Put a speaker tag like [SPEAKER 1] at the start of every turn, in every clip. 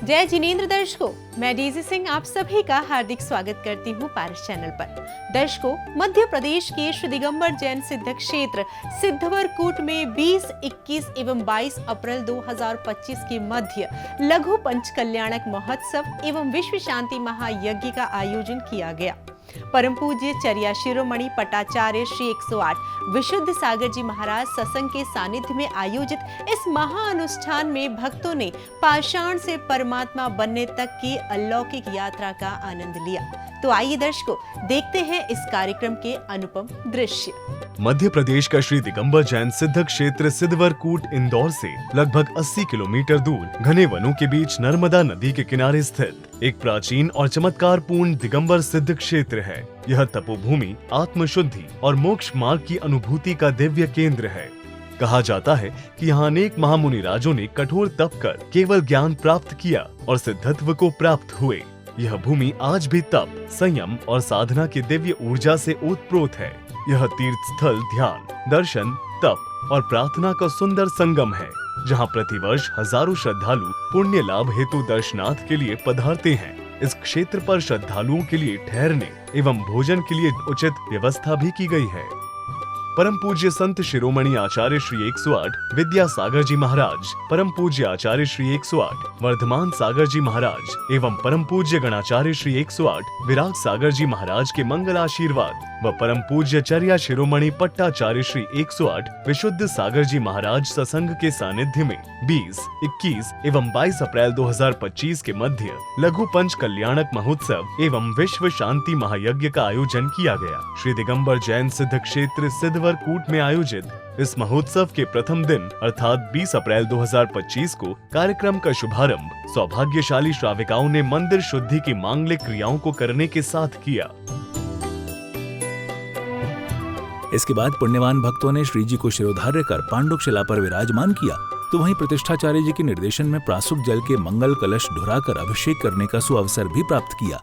[SPEAKER 1] जय जिनेंद्र दर्शकों, मैं डेजी सिंह आप सभी का हार्दिक स्वागत करती हूँ पारस चैनल पर। दर्शकों, मध्य प्रदेश के श्री दिगंबर जैन सिद्ध क्षेत्र सिद्धवरकूट में 20, 21 एवं 22 अप्रैल 2025 के मध्य लघु पंच कल्याणक महोत्सव एवं विश्व शांति महायज्ञ का आयोजन किया गया। परम पूज्य चर्या शिरोमणि पटाचार्य श्री 108 विशुद्ध सागर जी महाराज सत्संग के सानिध्य में आयोजित इस महाअनुष्ठान में भक्तों ने पाषाण से परमात्मा बनने तक की अलौकिक यात्रा का आनंद लिया। तो आइए दर्शकों, देखते हैं इस कार्यक्रम के अनुपम दृश्य।
[SPEAKER 2] मध्य प्रदेश का श्री दिगंबर जैन सिद्ध क्षेत्र सिद्धवरकूट इंदौर से लगभग 80 किलोमीटर दूर घने वनों के बीच नर्मदा नदी के किनारे स्थित एक प्राचीन और चमत्कार पूर्ण दिगंबर सिद्ध क्षेत्र है। यह तपोभूमि आत्मशुद्धि और मोक्ष मार्ग की अनुभूति का दिव्य केंद्र है। कहा जाता है कि यहाँ अनेक महामुनि राजों ने कठोर तप कर केवल ज्ञान प्राप्त किया और सिद्धत्व को प्राप्त हुए। यह भूमि आज भी तप, संयम और साधना की दिव्य ऊर्जा से ओतप्रोत है। यह तीर्थ स्थल ध्यान, दर्शन, तप और प्रार्थना का सुंदर संगम है, जहाँ प्रतिवर्ष हजारों श्रद्धालु पुण्य लाभ हेतु दर्शनार्थ के लिए पधारते हैं। इस क्षेत्र पर श्रद्धालुओं के लिए ठहरने एवं भोजन के लिए उचित व्यवस्था भी की गई है। परम पूज्य संत शिरोमणि आचार्य श्री 108 विद्या सागर जी महाराज, परम पूज्य आचार्य श्री 108 वर्धमान सागर जी महाराज एवं परम पूज्य गणाचार्य श्री 108 विराट सागर जी महाराज के मंगल आशीर्वाद व परम पूज्य चर्या शिरोमणि पट्टाचार्य श्री 108 विशुद्ध सागर जी महाराज सत्संग के सानिध्य में 20, 21 एवं 22 अप्रैल 2025 के मध्य लघु पंच कल्याणक महोत्सव एवं विश्व शांति महायज्ञ का आयोजन किया गया। श्री दिगंबर जैन सिद्ध क्षेत्र सिद्धवरकूट में आयोजित इस महोत्सव के प्रथम दिन अर्थात 20 अप्रैल 2025 को कार्यक्रम का शुभारंभ सौभाग्यशाली श्राविकाओं ने मंदिर शुद्धि की मांगलिक क्रियाओं को करने के साथ किया।
[SPEAKER 3] इसके बाद पुण्यवान भक्तों ने श्री जी को शिरोधार्य कर पांडुक शिला पर विराजमान किया, तो वहीं प्रतिष्ठाचार्य जी के निर्देशन में प्रासुक जल के मंगल कलश ढुराकर अभिषेक करने का सुअवसर भी प्राप्त किया।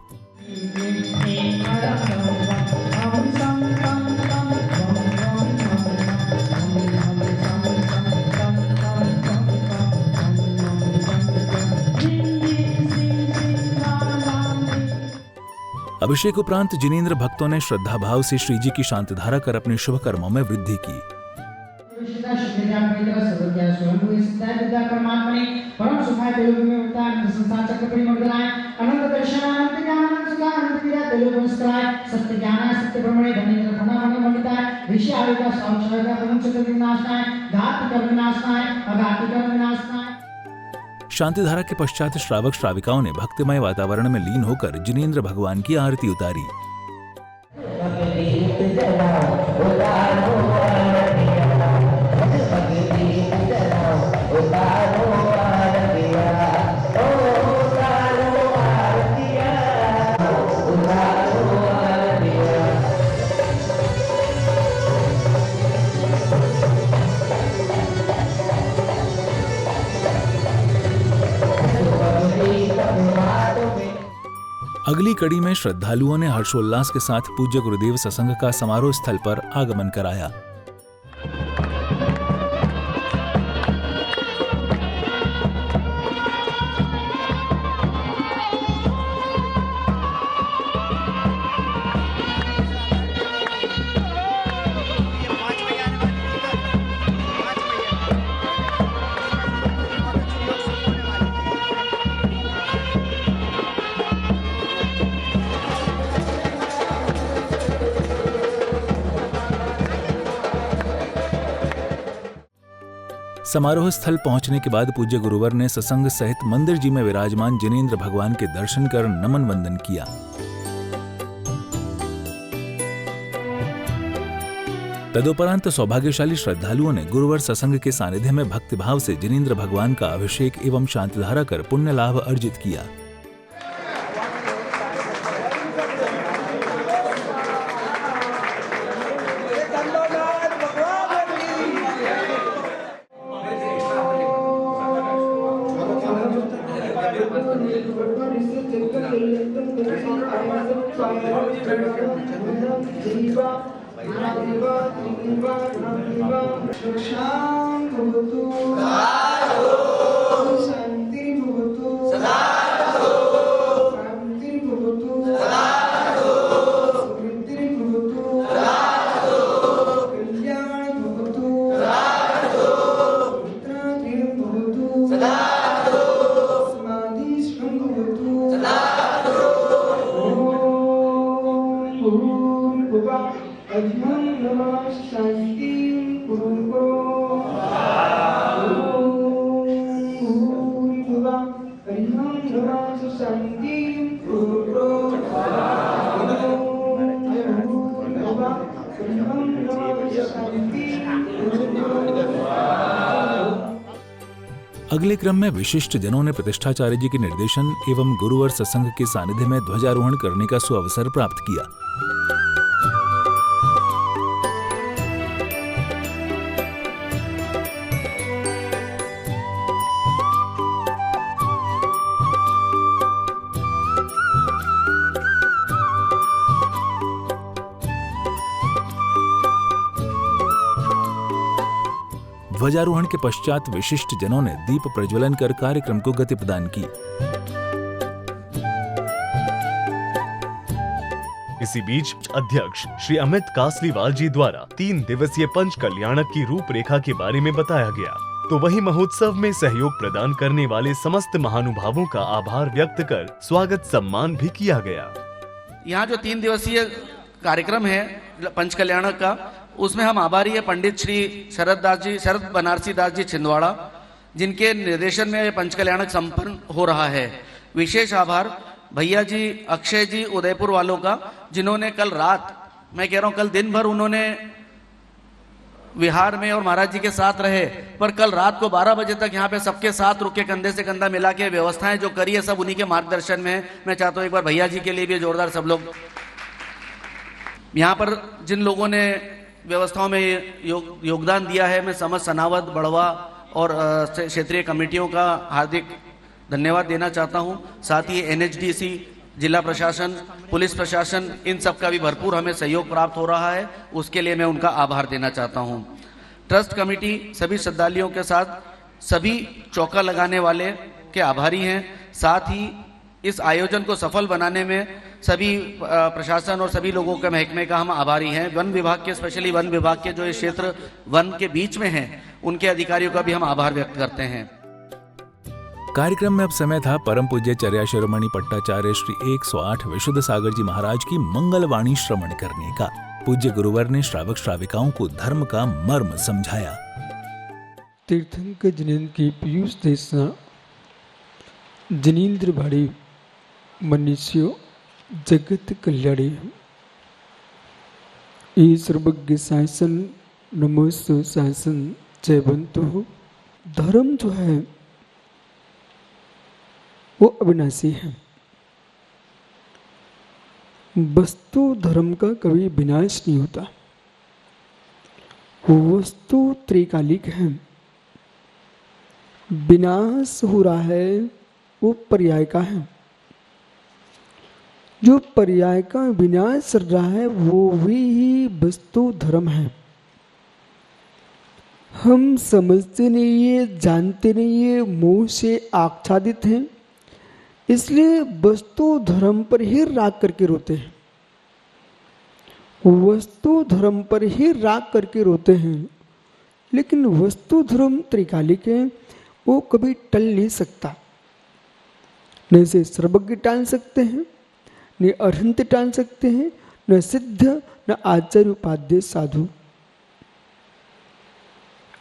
[SPEAKER 3] अभिषेक उपरांत जिनेंद्र भक्तों ने श्रद्धा भाव से श्री जी की शांत धारा कर अपने शुभ कर्मों में वृद्धि की। शांति धारा के पश्चात श्रावक श्राविकाओं ने भक्तिमय वातावरण में लीन होकर जिनेंद्र भगवान की आरती उतारी। अगली कड़ी में श्रद्धालुओं ने हर्षोल्लास के साथ पूज्य गुरुदेव सत्संग का समारोह स्थल पर आगमन कराया। समारोह स्थल पहुंचने के बाद पूज्य गुरुवर ने सत्संग सहित मंदिर जी में विराजमान जिनेंद्र भगवान के दर्शन कर नमन वंदन किया। तदुपरांत सौभाग्यशाली श्रद्धालुओं ने गुरुवर सत्संग के सानिध्य में भक्तिभाव से जिनेंद्र भगवान का अभिषेक एवं शांति धारा कर पुण्य लाभ अर्जित किया।
[SPEAKER 4] शांति भवतु अधिमं नमः शान्तिं कुरु भूर्भुवः अधिमं नमः शान्तिं कुरु भूर्भुवः अधिमं नमः शान्तिं कुरु।
[SPEAKER 3] अगले क्रम में विशिष्ट जनों ने प्रतिष्ठाचार्य जी के निर्देशन एवं गुरुवर सत्संग के सानिध्य में ध्वजारोहण करने का सुअवसर प्राप्त किया। ध्वजारोहण के पश्चात विशिष्ट जनों ने दीप प्रज्वलन कर कार्यक्रम को गति प्रदान की।
[SPEAKER 2] इसी बीच अध्यक्ष श्री अमित कासलीवाल जी द्वारा 3 दिवसीय पंच कल्याणक की रूपरेखा के बारे में बताया गया, तो वही महोत्सव में सहयोग प्रदान करने वाले समस्त महानुभावों का आभार व्यक्त कर स्वागत सम्मान भी किया गया।
[SPEAKER 5] यहाँ जो 3 दिवसीय कार्यक्रम है पंच कल्याणक का, उसमें हम आभारी है पंडित श्री शरद बनारसी दास जी छिंदवाड़ा, जिनके निर्देशन में पंच कल्याणक संपन्न हो रहा है। विशेष आभार भैया जी अक्षय जी उदयपुर वालों का, जिन्होंने कल रात, मैं कह रहा हूं कल दिन भर उन्होंने विहार में और महाराज जी के साथ रहे, पर कल रात को 12 बजे तक यहाँ पे सबके साथ रुके, कंधे से कंधा मिला के व्यवस्थाएं जो करी है सब उन्हीं के मार्गदर्शन में है। मैं चाहता हूँ एक बार भैया जी के लिए भी जोरदार सब लोग। यहाँ पर जिन लोगों ने व्यवस्थाओं में योगदान दिया है, मैं समझ सनावद बड़वा और क्षेत्रीय कमेटियों का हार्दिक धन्यवाद देना चाहता हूं। साथ ही NHDC, जिला प्रशासन, पुलिस प्रशासन, इन सब का भी भरपूर हमें सहयोग प्राप्त हो रहा है, उसके लिए मैं उनका आभार देना चाहता हूं। ट्रस्ट कमेटी सभी श्रद्धालुओं के साथ सभी चौका लगाने वाले के आभारी हैं। साथ ही इस आयोजन को सफल बनाने में सभी प्रशासन और सभी लोगों के महकमे का हम आभारी हैं। वन विभाग के, स्पेशली वन विभाग के जो ये क्षेत्र वन के बीच में हैं, उनके अधिकारियों का भी हम आभार व्यक्त करते हैं।
[SPEAKER 3] कार्यक्रम में अब समय था परम पूज्य चर्या शिरोमणि पट्टाचार्य श्री 108 विशुद्ध सागर जी महाराज की मंगलवाणी श्रवण करने का। पूज्य गुरुवर ने श्रावक श्राविकाओं को धर्म का मर्म समझाया।
[SPEAKER 4] तीर्थंकर जनेन्द्र की पीयूष देशना जनीन्द्र भाड़ी मनुष्यो जगत कल्याणी ये सर्वज्ञ शासन नमोस्तु शासन जयवंतु। धर्म जो है वो अविनाशी है। वस्तु धर्म का कभी विनाश नहीं होता। वस्तु त्रिकालिक है, विनाश हो रहा है वो पर्याय का है। जो पर्याय का विनाश कर रहा है वो भी ही वस्तु धर्म है। हम समझते नहीं है, जानते नहीं है, मोह से आच्छादित हैं, इसलिए वस्तु धर्म पर ही राग करके रोते हैं। वस्तु धर्म पर ही राग करके रोते हैं, लेकिन वस्तु धर्म त्रिकालिक है, वो कभी टल नहीं सकता। न इसे सर्वज्ञ टाल सकते हैं, न अरहंत टाल सकते हैं, न सिद्ध, न आचार्य उपाध्याय साधु।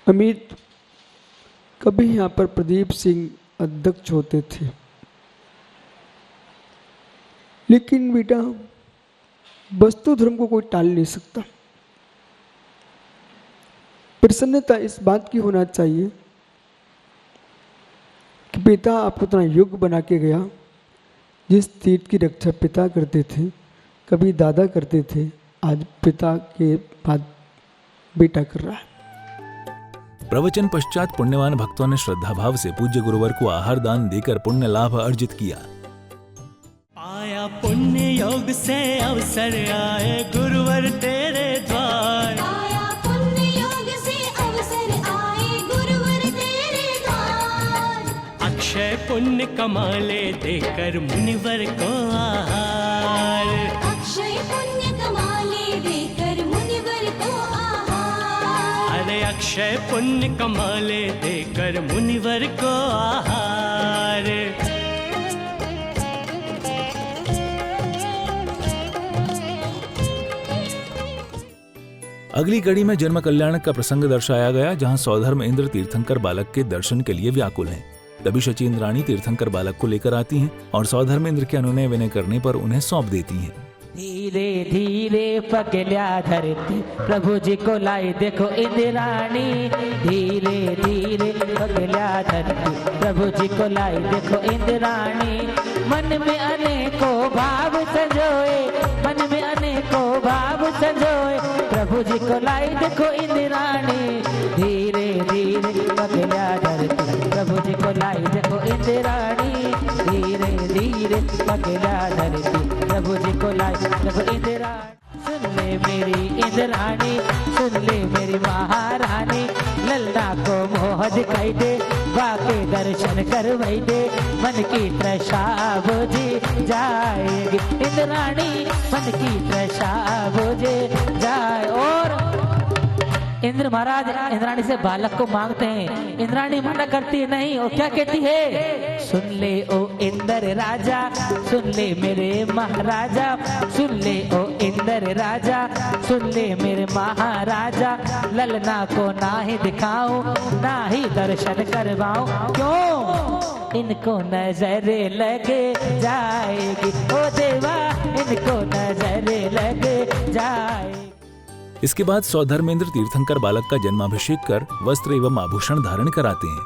[SPEAKER 4] अमित कभी यहाँ पर प्रदीप सिंह अध्यक्ष होते थे, लेकिन बेटा वस्तु धर्म को कोई टाल नहीं सकता। प्रसन्नता इस बात की होना चाहिए कि पिता आपको इतना योग्य बना के गया। जिस तीर्थ की रक्षा पिता करते थे, कभी दादा करते थे, आज पिता के बाद बेटा कर रहा है।
[SPEAKER 3] प्रवचन पश्चात पुण्यवान भक्तों ने श्रद्धा भाव से पूज्य गुरुवर को आहार दान देकर पुण्य लाभ अर्जित किया।
[SPEAKER 6] आया पुण्य योग से अवसर आए गुरुवर तेरे द्वार।
[SPEAKER 7] आया पुण्य योग से अवसर आए गुरुवर तेरे द्वार।
[SPEAKER 6] अक्षय पुण्य कमाले देकर मुनिवर को आहार।
[SPEAKER 7] अक्षय पुण्य कमाले देकर मुनिवर को आहार।
[SPEAKER 6] अरे अक्षय पुण्य कमाले देकर मुनिवर को आहार।
[SPEAKER 3] अगली कड़ी में जन्म कल्याण का प्रसंग दर्शाया गया, जहां सौधर्म इंद्र तीर्थंकर बालक के दर्शन के लिए व्याकुल हैं। तभी शची इंद्राणी तीर्थंकर बालक को लेकर आती हैं और सौधर्म इंद्र के अनुनय विनय करने पर उन्हें सौंप देती हैं।
[SPEAKER 8] धीरे धीरे पगल्या धरती प्रभु जी को लाई देखो इंद्राणी, धीरे धीरे पगल्या धरती प्रभु जी को लाई देखो इंद्राणी। मन में अनेकों भाव संजोए, मन में अनेकों भाव संजोए प्रभु जी को लाई देखो इंद्राणी। धीरे धीरे पगल्या धरती प्रभु जी को लाई देखो इंद्राणी, धीरे धीरे पगल्या धरती प्रभु जी को लाई देखो इंद्राणी। सुन ले मेरी इंद्राणी, सुन ले मेरी महारानी, ललना को मोह दिखाई दे, बाके दर्शन करवाई दे, मन की तृषा बुझी जाएगी इंद्राणी, मन की तृषा बुझे जाए। और इंद्र महाराज इंद्राणी से बालक को मांगते हैं, इंद्राणी मना करती है नहीं, और क्या कहती है, सुन ले ओ इंद्र राजा, सुन ले मेरे महाराजा, सुन ले ओ इंद्र राजा, सुन ले मेरे महाराजा, ललना को ना ही दिखाऊं ना ही दर्शन करवाऊं, क्यों इनको नजरे लगे जाएगी, ओ देवा इनको नजरे लगे जाएगी।
[SPEAKER 3] इसके बाद सौधर्मेंद्र तीर्थंकर बालक का जन्माभिषेक कर वस्त्र एवं आभूषण धारण कराते हैं।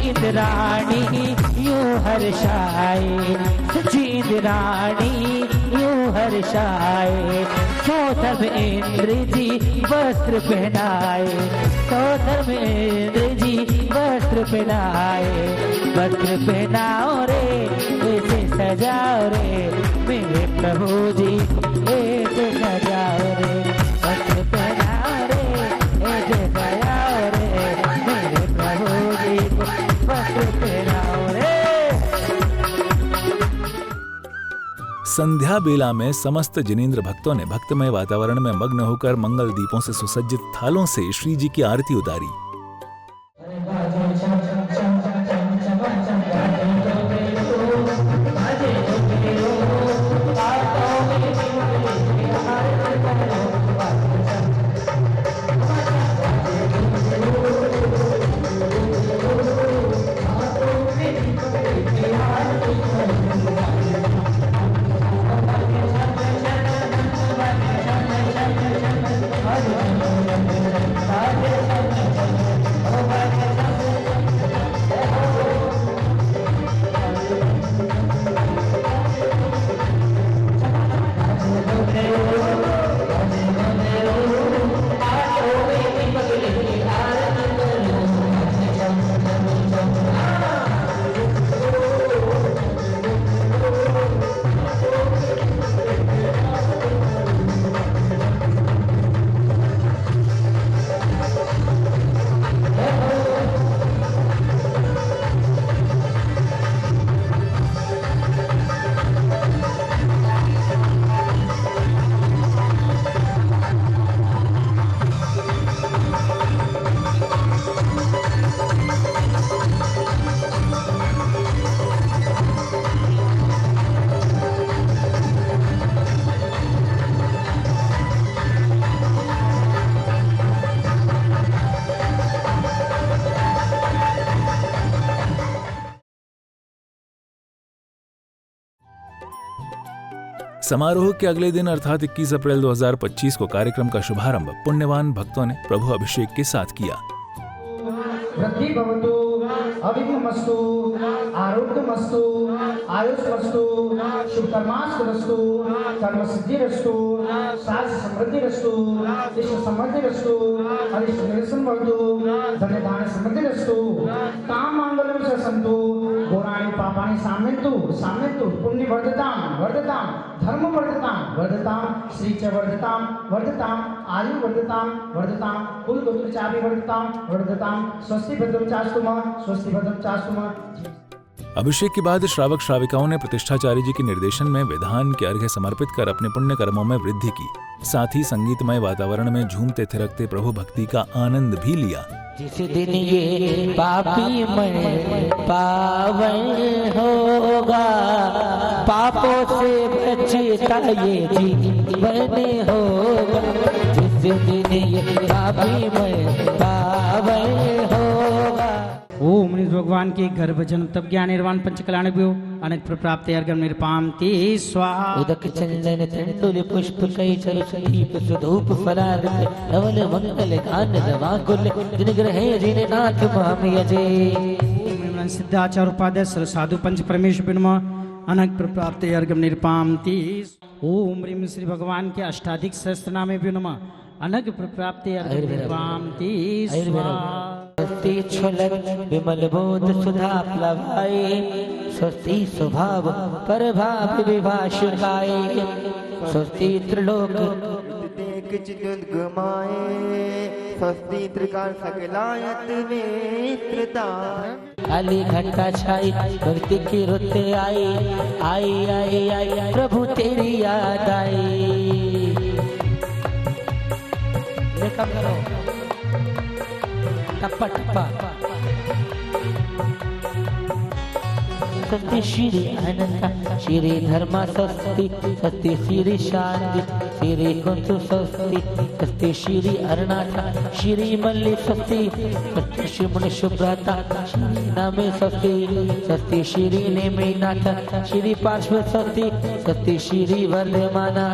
[SPEAKER 8] इंद्राणी यूं हर्षाए, सची इंद्राणी यूं हर्षाए, सौधर्म इंद्र जी वस्त्र पहनाए, सौधर्म इंद्र जी वस्त्र पहनाए, वस्त्र पहनाओ रे ऐसे सजाओ रे मेरे प्रभु जी, ऐसे सजाओ रे, वस्त्र पहनाओ रे ऐसे सजाओ रे मेरे प्रभु जी को वस्त्र पहनाओ रे।
[SPEAKER 3] संध्या बेला में समस्त जिनेंद्र भक्तों ने भक्तमय वातावरण में मग्न होकर मंगल दीपों से सुसज्जित थालों से श्री जी की आरती उतारी। समारोह के अगले दिन अर्थात 21 अप्रैल 2025 को कार्यक्रम का शुभारंभ पुण्यवान भक्तों ने प्रभु अभिषेक के साथ किया।
[SPEAKER 9] वृद्धि भवतु, अभिघ्नमस्तु, आरोग्यमस्तु, आयुष्मस्तु, शुभकर्मास्तु, कर्म सिद्धिरस्तु, शास्त्र समृद्धिरस्तु, इष्ट समृद्धिरस्तु, अरिष्ट निरसन भवतु, धन्य धान्य समृद्धिरस्तु, काम मांगल्यम च सन्तु, घोराणि पापानि शाम्यन्तु, शाम्यन्तु, पुण्य वर्धतां, वर्धतां, धर्म वर्धतां, वर्धतां, श्री च वर्धतां, वर्धतां, आयु वर्धतां, वर्धतां, कुल गोत्र चापि वर्धतां, वर्धतां, स्वस्ति भद्रं चास्तु मां, स्वस्ति भद्रं चास्तु मां।
[SPEAKER 3] अभिषेक के बाद श्रावक श्राविकाओं ने प्रतिष्ठाचार्य जी के निर्देशन में विधान के अर्घ्य समर्पित कर अपने पुण्य कर्मों में वृद्धि की। साथ ही संगीतमय वातावरण में झूमते थिरकते प्रभु भक्ति का आनंद भी लिया।
[SPEAKER 8] जिस दिन ये पापी मन पावन होगा, पापों से बचता ये जीवन होगा। जिस दिन ये पापी मन पावन होगा।
[SPEAKER 10] ओम निज भगवान के गर्भ जन्म तब ज्ञान निर्वाण पंच कल्याण भ्यो अनेक प्रप्राप्ति अर्घम निर्पाम ते स्वाहा।
[SPEAKER 8] उदक चंदन तंतुल पुष्प कई चल दीप सुधूप फलार नवल मंगल गान नवाकुल जिन ग्रहे जिन नाथ माम यजे।
[SPEAKER 10] सिद्धाचार्य उपाध्याय सर साधु पंच परमेश्वर बिनमा अनेक प्रप्राप्ति अर्घम निर्पाम ते। ओम ह्रीम श्री भगवान के अष्टाधिक सहस्त्र नामे भी नमः अनग प्राप्ति अर्घम निर्पाम ते स्वाहा।
[SPEAKER 8] स्वस्ति छलक विमल बोध सुधा प्लवाए, स्वस्ति स्वभाव परभाव विभाषुकाए, स्वस्ति त्रिलोक
[SPEAKER 11] स्वस्ति त्रिकाल सकलायत वेत्रता।
[SPEAKER 8] काली घटा छाई भक्ति की रुत आई, आई आई आई प्रभु तेरी याद आई। लेखा करो टप्पा टप्पा। स्वस्ति श्री अनंता श्री धर्मा स्वस्ति, स्वस्ति श्री शांति श्री कुंतु स्वस्ति, स्वस्ति श्री अरुणाथा श्री मल्ली स्वस्ति, स्वस्ति श्री मुनि शुभ्रता श्री नामे स्वस्ति, स्वस्ति श्री नेमिनाथ श्री पार्श्व स्वस्ति, स्वस्ति श्री वर्धमाना।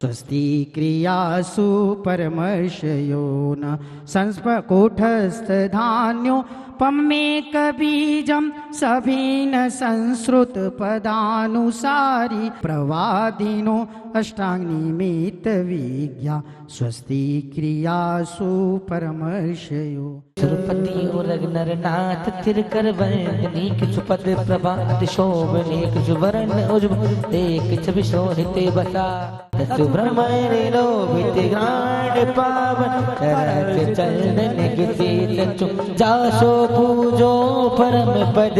[SPEAKER 10] स्वस्ति क्रियासु परमर्शयो न संस्पकोठस्थ धान्यो पम्मेक बीजम सभीन संस्कृत पदानुसारी प्रवादिनो अष्टांग निमित्त विज्ञा। स्वस्ति क्रियासु परमर्शयो।
[SPEAKER 8] तिरुपति उरग नरनाथ तिरकर वंदनी किछु पद प्रभात शोभने किछु वरण उज्ज्वल देख छवि शोभिते बसा। दसु ब्रह्मणे लोभित ग्राण पावन चरण चंदन गिते तु जासो पूजो परम पद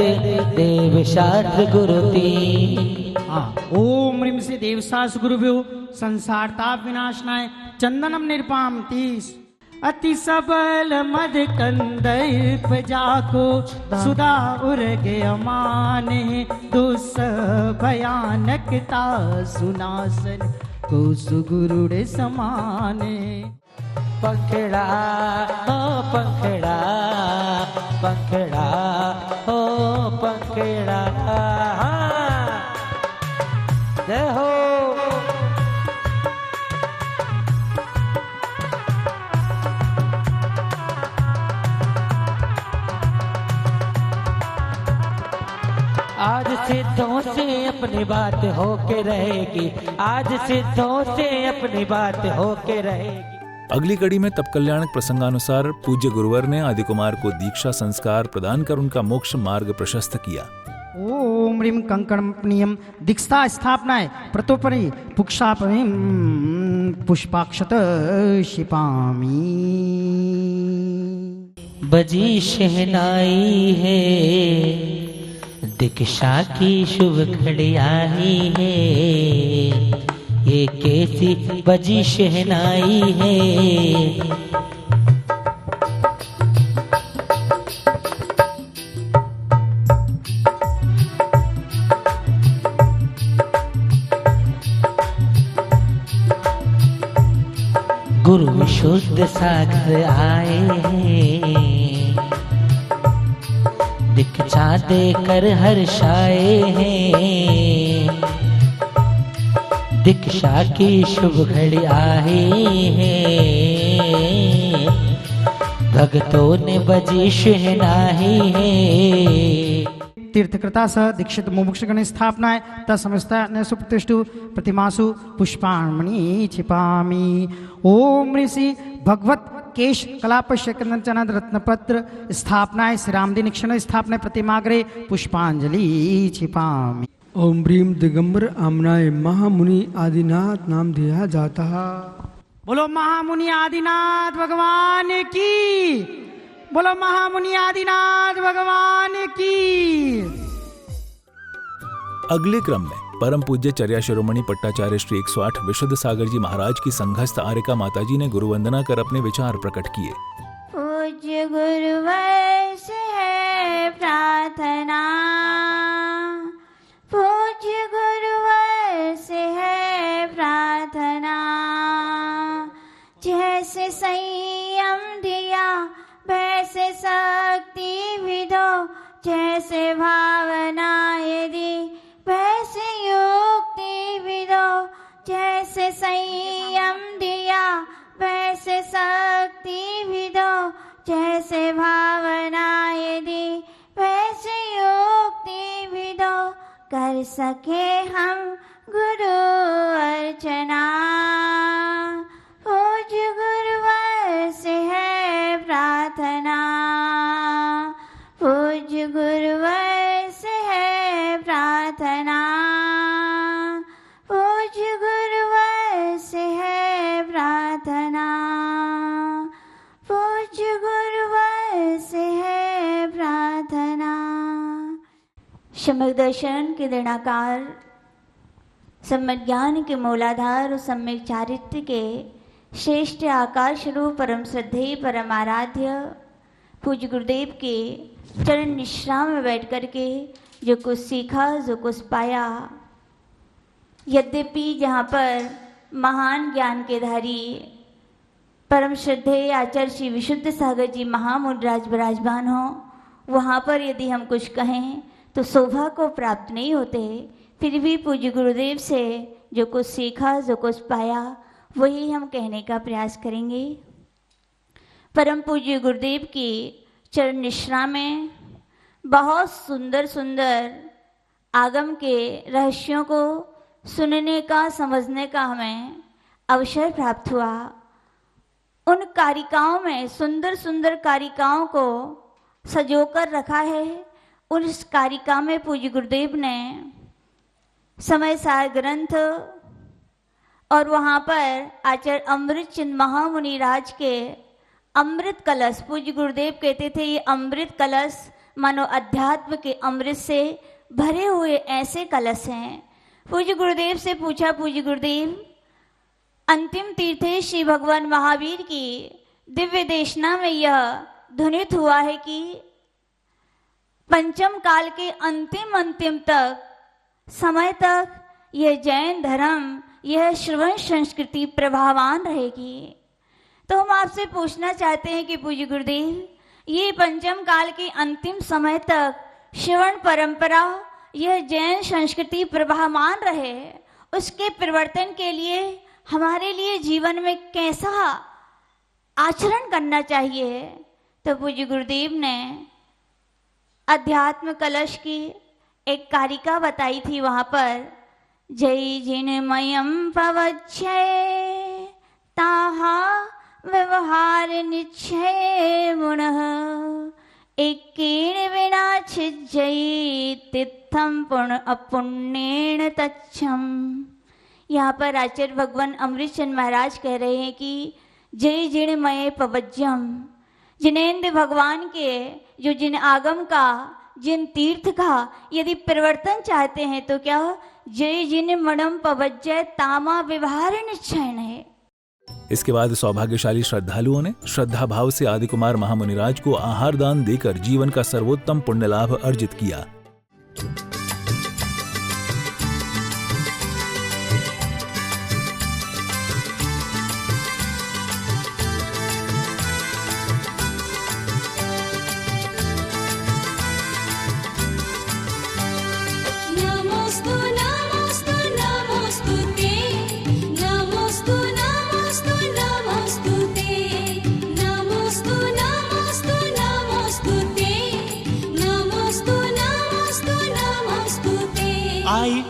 [SPEAKER 8] देव शास्त्र गुरुति।
[SPEAKER 10] ओम ह्रीम श्री देवसास गुरुभ्यो संसार ताप विनाशनाय चंदनम निर्पाम तीस। अति सबल मद कंदर्प जाको सुधा उर्गे अमाने, दुस भयानकता सुनासन को सुगुरुड़ समाने।
[SPEAKER 8] पंखड़ा हो पंखड़ा, पंखड़ा हो पंखड़ा। जय हो। आज सिद्धों से अपनी बात होके रहेगी, आज सिद्धों से अपनी बात होके रहेगी।
[SPEAKER 3] अगली कड़ी में तप कल्याणक प्रसंगानुसार पूज्य गुरुवर ने आदि कुमार को दीक्षा संस्कार प्रदान कर उनका मोक्ष मार्ग प्रशस्त किया।
[SPEAKER 10] ओम ह्रीम कंकणमणीयम दीक्षा स्थापनाय प्रतोपरि पुक्षापमि पुष्पाक्षत शिपामि।
[SPEAKER 8] बजी शहनाई है दीक्षा की शुभ घड़ी आई है, ये कैसी बजी शहनाई है। गुरु विशुद्ध सागर आए हैं, दीक्षा देकर हर्षाए हैं। दीक्षा की शुभ घड़ी आई है, भक्तों ने बजी शहनाई है।
[SPEAKER 10] तीर्थकृता सह दीक्षित मुमुक्षगण स्थापनाय तत्समस्ता सुप्रतिष्ठु प्रतिमासु पुष्पाणि क्षिपामि। ओम ऋषि भगवत केश कलापश्यकंचन रत्नपत्र स्थापनाय श्री रामदीन क्षण स्थापनाय प्रतिमाग्रे पुष्पांजलि क्षिपामि।
[SPEAKER 4] ओम ह्रीम दिगंबर आमनाय महामुनि आदिनाथ नाम दिया जाता है।
[SPEAKER 10] बोलो महामुनि आदिनाथ भगवान की, बोलो महामुनि आदिनाथ भगवान की।
[SPEAKER 3] अगले क्रम में परम पूज्य चर्या शिरोमणि पट्टाचार्य श्री 108 विशुद्ध सागर जी महाराज की संघस्थ आर्यका माताजी ने गुरु वंदना कर अपने विचार प्रकट किए।
[SPEAKER 7] पूज्य गुरुवर से है प्रार्थना, पूज्य गुरुवर से है प्रार्थना। जैसे संयम दिया वैसे शक्ति भी दो, जैसे भावना यदि वैसे युक्ति भी दो। जैसे संयम दिया वैसे शक्ति भी दो, जैसे भावना यदि वैसे युक्ति भी दो। कर सके हम गुरु अर्चना, पूज्य गुरुवर से है प्रार्थना, पूज्य गुरुवर से है प्रार्थना, पूज्य गुरुवर से है प्रार्थना, पूज्य गुरुवर से है प्रार्थना। सम्यक दर्शन के देनाकार, सम्यक ज्ञान के मूलाधार और सम्यक चारित्र्य के श्रेष्ठ आकाश रूप परम श्रद्धेय परम आराध्य पूज्य गुरुदेव के चरण निश्राम में बैठ कर के जो कुछ सीखा, जो कुछ पाया, यद्यपि जहाँ पर महान ज्ञान के धारी परम श्रद्धेय आचार्य श्री विशुद्ध सागर जी महामुनिराज विराजमान हो, वहाँ पर यदि हम कुछ कहें तो शोभा को प्राप्त नहीं होते। फिर भी पूज्य गुरुदेव से जो कुछ सीखा, जो कुछ पाया, वही हम कहने का प्रयास करेंगे। परम पूज्य गुरुदेव की चरण निश्रा में बहुत सुंदर सुंदर आगम के रहस्यों को सुनने का, समझने का हमें अवसर प्राप्त हुआ। उन कारिकाओं में सुंदर सुंदर कारिकाओं को सजोकर रखा है। उस कारिका में पूज्य गुरुदेव ने समय सार ग्रंथ और वहाँ पर आचार्य अमृत चंद महामुनि राज के अमृत कलश, पूज्य गुरुदेव कहते थे ये अमृत कलश मानो अध्यात्म के अमृत से भरे हुए ऐसे कलश हैं। पूज्य गुरुदेव से पूछा, पूज्य गुरुदेव अंतिम तीर्थे श्री भगवान महावीर की दिव्य देशना में यह ध्वनित हुआ है कि पंचम काल के अंतिम तक समय तक यह जैन धर्म, यह श्रवण संस्कृति प्रभावान रहेगी। तो हम आपसे पूछना चाहते हैं कि पूज्य गुरुदेव ये पंचम काल के अंतिम समय तक श्रवण परंपरा, यह जैन संस्कृति प्रभावान रहे, उसके परिवर्तन के लिए हमारे लिए जीवन में कैसा आचरण करना चाहिए। तो पूज्य गुरुदेव ने अध्यात्म कलश की एक कारिका बताई थी। वहाँ पर जय जिनमयम पवच्छय ताहा व्यवहार निश्चय मुनः एकेन विना छिज्जयि तित्थम पुण्य अपुण्येन तच्छम। यहाँ पर आचार्य भगवान अमृतचंद महाराज कह रहे हैं कि जय जिनमय पवज्यम, जिनेन्द्र भगवान के जो जिन आगम का, जिन तीर्थ का यदि परिवर्तन चाहते हैं तो क्या जय जिन मणम पवज्जय तामा व्यवहार निश्चय है।
[SPEAKER 3] इसके बाद सौभाग्यशाली श्रद्धालुओं ने श्रद्धा भाव से आदि कुमार महामुनिराज को आहार दान देकर जीवन का सर्वोत्तम पुण्य लाभ अर्जित किया।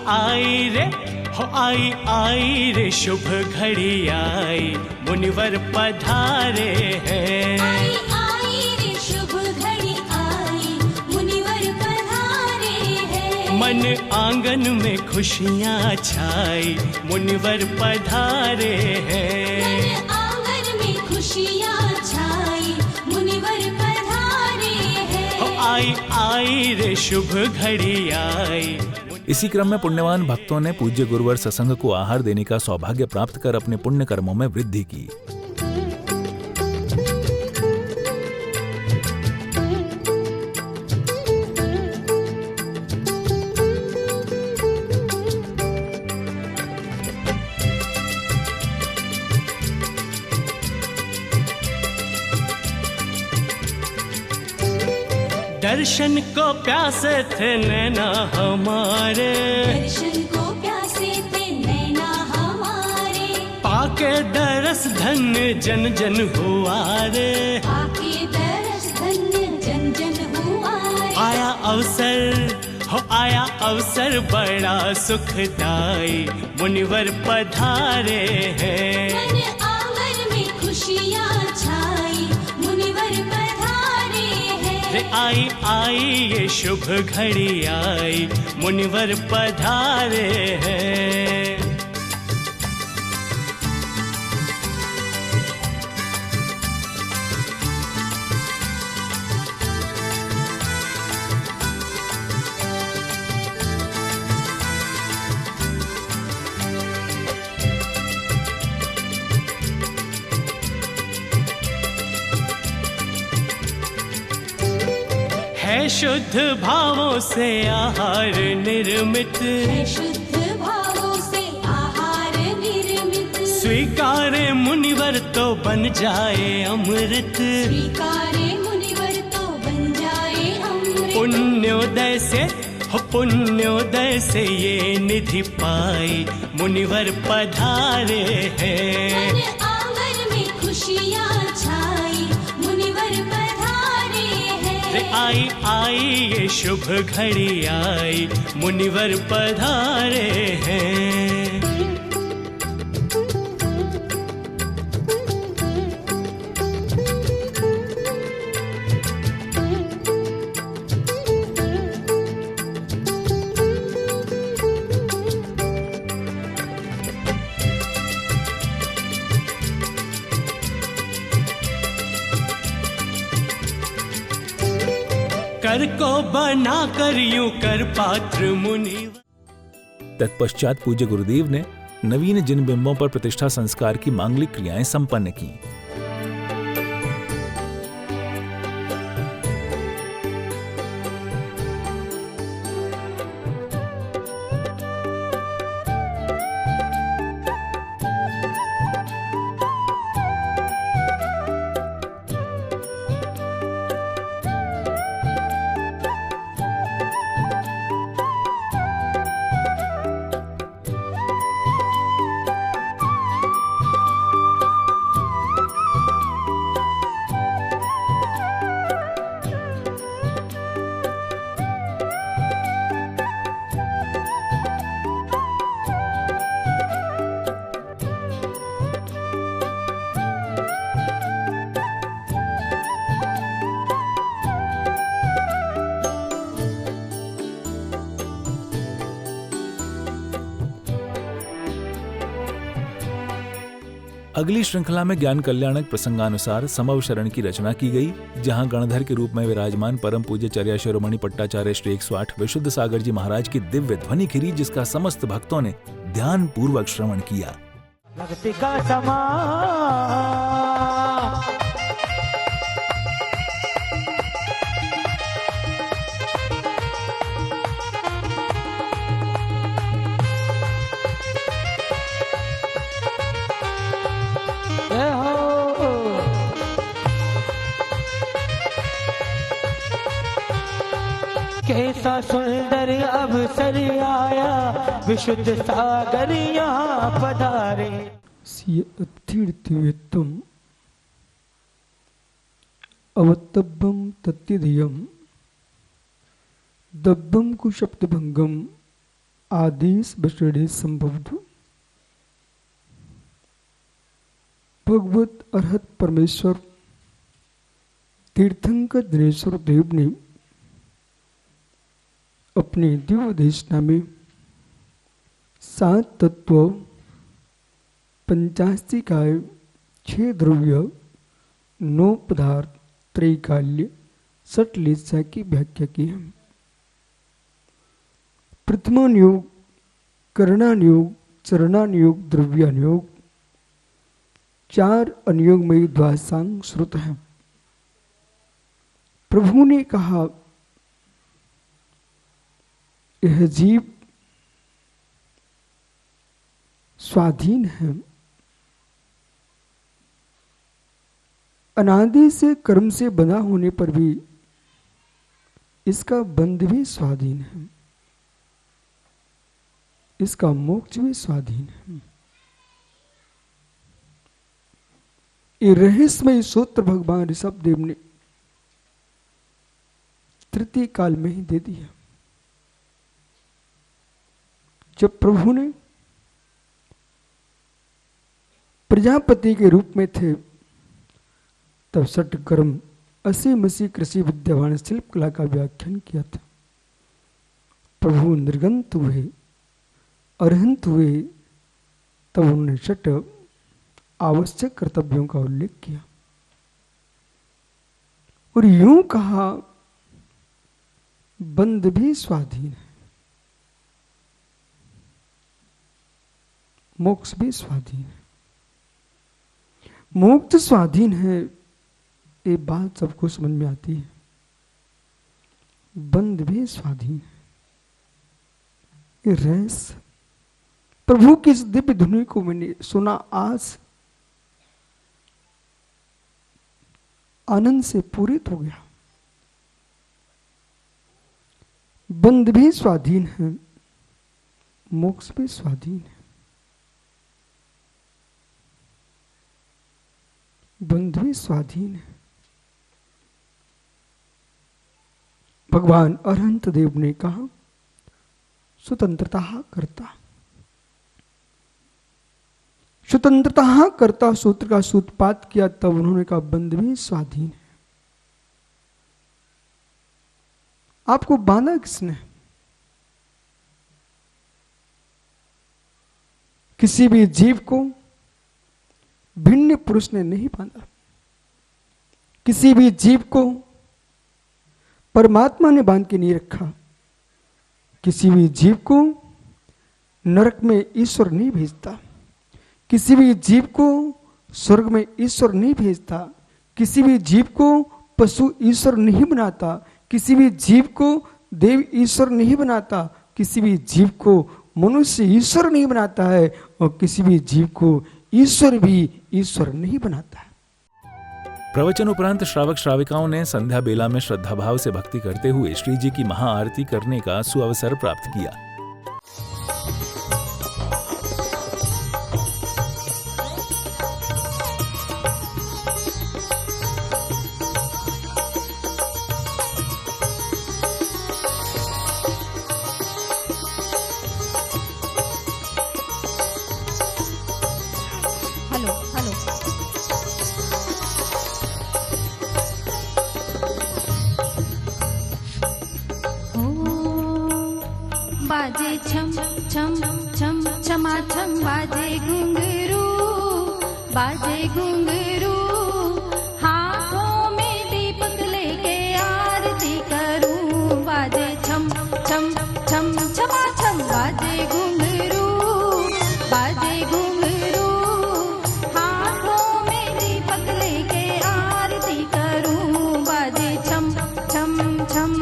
[SPEAKER 6] आई रे हो आई रे शुभ घड़ी आई, मुनिवर पधारे हैं।
[SPEAKER 7] आई रे शुभ घड़ी आई, मुनिवर पधारे हैं।
[SPEAKER 6] मन आंगन में खुशियाँ छाई, मुनिवर पधारे हैं।
[SPEAKER 7] मन आंगन में खुशियाँ छाई, मुनिवर पधारे हैं।
[SPEAKER 6] आई रे शुभ घड़ी आई।
[SPEAKER 3] इसी क्रम में पुण्यवान भक्तों ने पूज्य गुरुवर सत्संग को आहार देने का सौभाग्य प्राप्त कर अपने पुण्य कर्मों में वृद्धि की।
[SPEAKER 6] दर्शन को प्यासे थे नैना हमारे,
[SPEAKER 12] दर्शन को प्यासे थे नैना हमारे,
[SPEAKER 6] पाके दरस धन्य जन जन हुआ रे,
[SPEAKER 12] पाके दरस धन्य जन जन हुआ रे।
[SPEAKER 6] आया अवसर बड़ा सुखदाई, मुनिवर पधारे हैं।
[SPEAKER 12] मन आंगन में खुशियाँ छाई, मुनिवर पधारे हैं।
[SPEAKER 6] आई ये शुभ घड़ी आई, मुनिवर पधारे हैं। है शुद्ध भावों से आहार निर्मित,
[SPEAKER 12] है शुद्ध भावों से आहार निर्मित,
[SPEAKER 6] स्वीकारे मुनिवर तो बन जाए अमृत,
[SPEAKER 12] स्वीकारे मुनिवर तो बन जाए अमृत।
[SPEAKER 6] पुण्योदय से ये निधि पाई, मुनिवर पधारे हैं।
[SPEAKER 12] मन आंगन में खुशियाँ छाई, मुनिवर पधारे हैं।
[SPEAKER 6] आई ये शुभ घड़ी आई, मुनिवर पधारे हैं। कर को बना कर यूं कर पात्र मुनि।
[SPEAKER 3] तत्पश्चात पूज्य गुरुदेव ने नवीन जिन बिंबों पर प्रतिष्ठा संस्कार की मांगलिक क्रियाएं संपन्न की। अगली श्रृंखला में ज्ञान कल्याणक प्रसंगानुसार समव शरण की रचना की गई, जहां गणधर के रूप में विराजमान परम पूज्य चर्या शिरोमणि पट्टाचार्य श्री 108 विशुद्ध सागर जी महाराज की दिव्य ध्वनि खिरी, जिसका समस्त भक्तों ने ध्यान पूर्वक श्रवण किया।
[SPEAKER 8] भक्ति का समा कैसा सुंदर अवसर आया, विशुद्ध सागर यहाँ पधारे।
[SPEAKER 4] तीर्थवेत्तम अवतब्बम तत्तिधियम दब्बम कुशब्दभंगम आदेश बषणे संभवतु। भगवत अर्हत परमेश्वर तीर्थंकर दिनेश्वर देव ने अपनी दिव्य देशना में 7 तत्व, 85 काय, 6 द्रव्य, 9 पदार्थ, त्रैकाल्य, 6 लेसा की व्याख्या की है। प्रथमानुयोग, करणानुयोग, चरणानुयोग, द्रव्यानुयोग, 4 अनुयोग में द्वादशांग श्रुत है। प्रभु ने कहा यह जीव स्वाधीन है, अनादि से कर्म से बना होने पर भी इसका बंध भी स्वाधीन है, इसका मोक्ष भी स्वाधीन है। ये रहस्यमय सूत्र भगवान ऋषभ देव ने तृतीय काल में ही दे दिया। जब प्रभु ने प्रजापति के रूप में थे तब सठ कर्म 80 मसीह कृषि विद्यावान शिल्प कला का व्याख्यान किया था। प्रभु निर्गंत हुए, अरहंत हुए, तब उन्होंने सठ आवश्यक कर्तव्यों का उल्लेख किया और यूं कहा बंध भी स्वाधीन है, मोक्ष भी स्वाधीन है। मोक्ष स्वाधीन है, ये बात सबको समझ में आती है। बंध भी स्वाधीन है, ये रहस्य प्रभु की इस दिव्य धुनी को मैंने सुना, आज आनंद से पूरित हो गया। बंध भी स्वाधीन है, मोक्ष भी स्वाधीन है। बंध भी स्वाधीन है। भगवान अरहंत देव ने कहा स्वतंत्रता करता, स्वतंत्रता करता सूत्र का सूत्रपात किया, तब उन्होंने कहा बंध भी स्वाधीन है। आपको बांधा किसने? किसी भी जीव को भिन्न पुरुष ने नहीं बांधा, किसी भी जीव को परमात्मा ने बांध के नहीं रखा, किसी भी जीव को नरक में ईश्वर नहीं भेजता, किसी भी जीव को स्वर्ग में ईश्वर नहीं भेजता, किसी भी जीव को पशु ईश्वर नहीं बनाता, किसी भी जीव को देव ईश्वर नहीं बनाता, किसी भी जीव को मनुष्य ईश्वर नहीं बनाता है और किसी भी जीव को ईश्वर भी ईश्वर नहीं बनाता है।
[SPEAKER 3] प्रवचन उपरांत श्रावक श्राविकाओं ने संध्या बेला में श्रद्धा भाव से भक्ति करते हुए श्री जी की महाआरती करने का सुअवसर प्राप्त किया।
[SPEAKER 12] बाजे छम छम छम छमा छम, बाजे घुंघरू, बाजे घुंघरू, हाथों में दीपक लेके आरती करूं। बाजे छम छम छम छमा छम, बाजे घुंघरू, बाजे घुंघरू, हाथों में दीपक लेके आरती करूं। बाजे छम छम छम,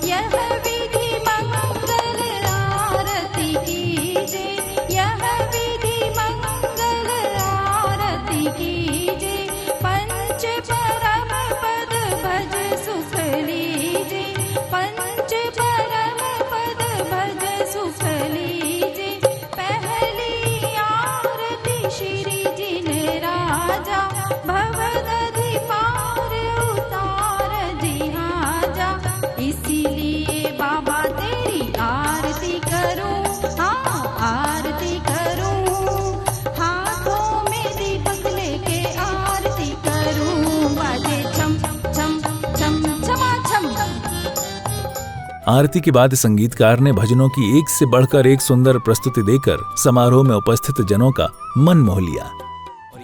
[SPEAKER 12] यह विधि मंगल आरती कीजे, यह विधि मंगल आरती कीजे, पंच परम पद भज सुख लीजे, पंच परम पद भज सुख लीजे। पहली आरती श्री जी ने राजा, भवदधि पार उतार जिहाजा, इसीलिए बाबा तेरी आरती करूं, हाँ आरती करूं, हाथों में दीपक लेके आरती करूं। बाजे छम छम छम छमा छम।
[SPEAKER 3] आरती के बाद संगीतकार ने भजनों की एक से बढ़कर एक सुंदर प्रस्तुति देकर समारोह में उपस्थित जनों का मन मोह लिया।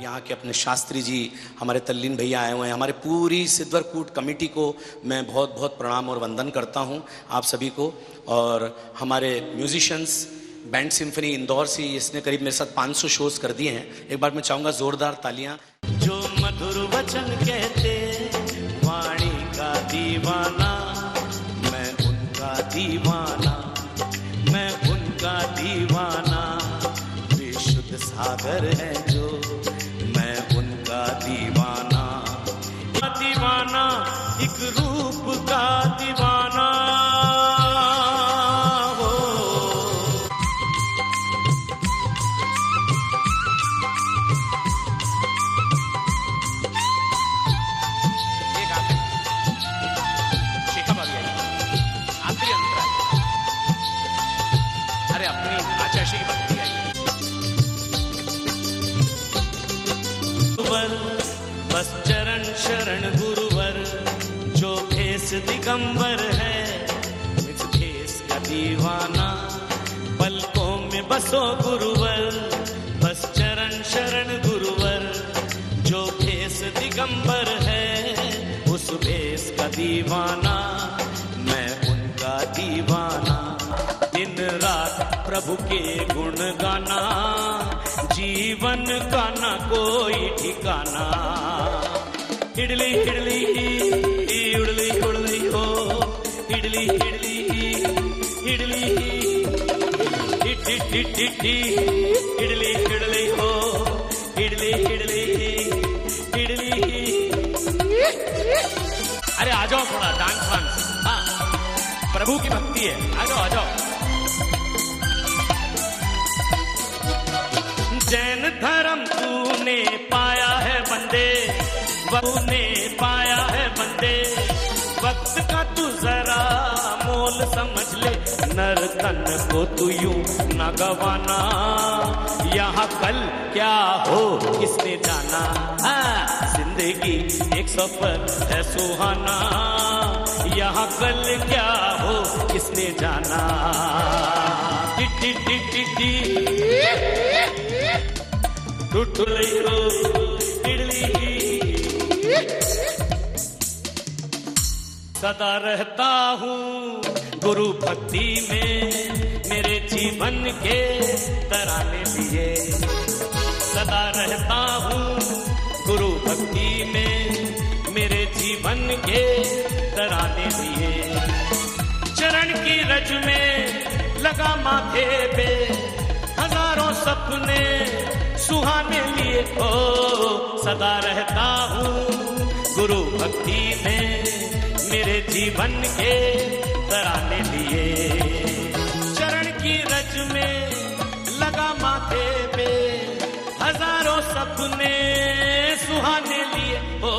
[SPEAKER 5] यहाँ के अपने शास्त्री जी, हमारे तल्लीन भैया आए हुए हैं, हमारे पूरी सिद्धवर कूट कमेटी को मैं बहुत बहुत प्रणाम और वंदन करता हूँ आप सभी को। और हमारे म्यूजिशियंस, बैंड सिम्फनी इंदौर से, इसने करीब मेरे साथ 500 शोज कर दिए हैं। एक बार मैं चाहूँगा जोरदार तालियां।
[SPEAKER 6] जो मधुर वचन कहते वाणी का दीवाना, मैं उनका दीवाना, मैं उनका दीवाना। विशुद्ध सागर है जो, मैं उनका दीवाना। दीवाना एक रूप का दीवाना हो।
[SPEAKER 5] एक शेखा भाभी आई, आखिरी अंतरा। अरे अपनी आचार्य की भक्ति आई।
[SPEAKER 6] बस चरण शरण गुरुवर, जो भेष दिगंबर है इस भेष का दीवाना। पलकों में बसो गुरुवर, बस चरण शरण गुरुवर, जो भेष दिगंबर है उस भेष का दीवाना। मैं उनका दीवाना। दिन रात प्रभु के गुण गाना, जीवन का ना कोई ठिकाना। इडली इडली उड़ली उड़ली हो, इडली इडली इडली इडली इडली हो, इडली इडली इडली।
[SPEAKER 5] अरे आ जाओ, थोड़ा डांस वांस। हाँ, प्रभु की भक्ति है, आ जाओ आ जाओ।
[SPEAKER 6] जैन धर्म तूने पाया है बंदे, तूने पाया है बंदे। वक्त का तू जरा मोल समझ ले, नर तन को तू यूं न गवाना। यहाँ कल क्या हो किसने जाना, जिंदगी एक सफर है सुहाना। यहाँ कल क्या हो किसने जाना। टिटी टिटी टी टुटुली हो इडली। सदा रहता हूँ गुरु भक्ति में, मेरे जीवन के तराने लिए। सदा रहता हूँ गुरु भक्ति में, मेरे जीवन के तराने लिए। चरण की रज में लगा माथे पे, हजारों सपने सुहाने लिए हो। सदा रहता हूँ गुरु भक्ति में, मेरे जीवन के तराने लिए। चरण की रज में लगा माथे पे, हजारों सपने सुहाने लिए हो।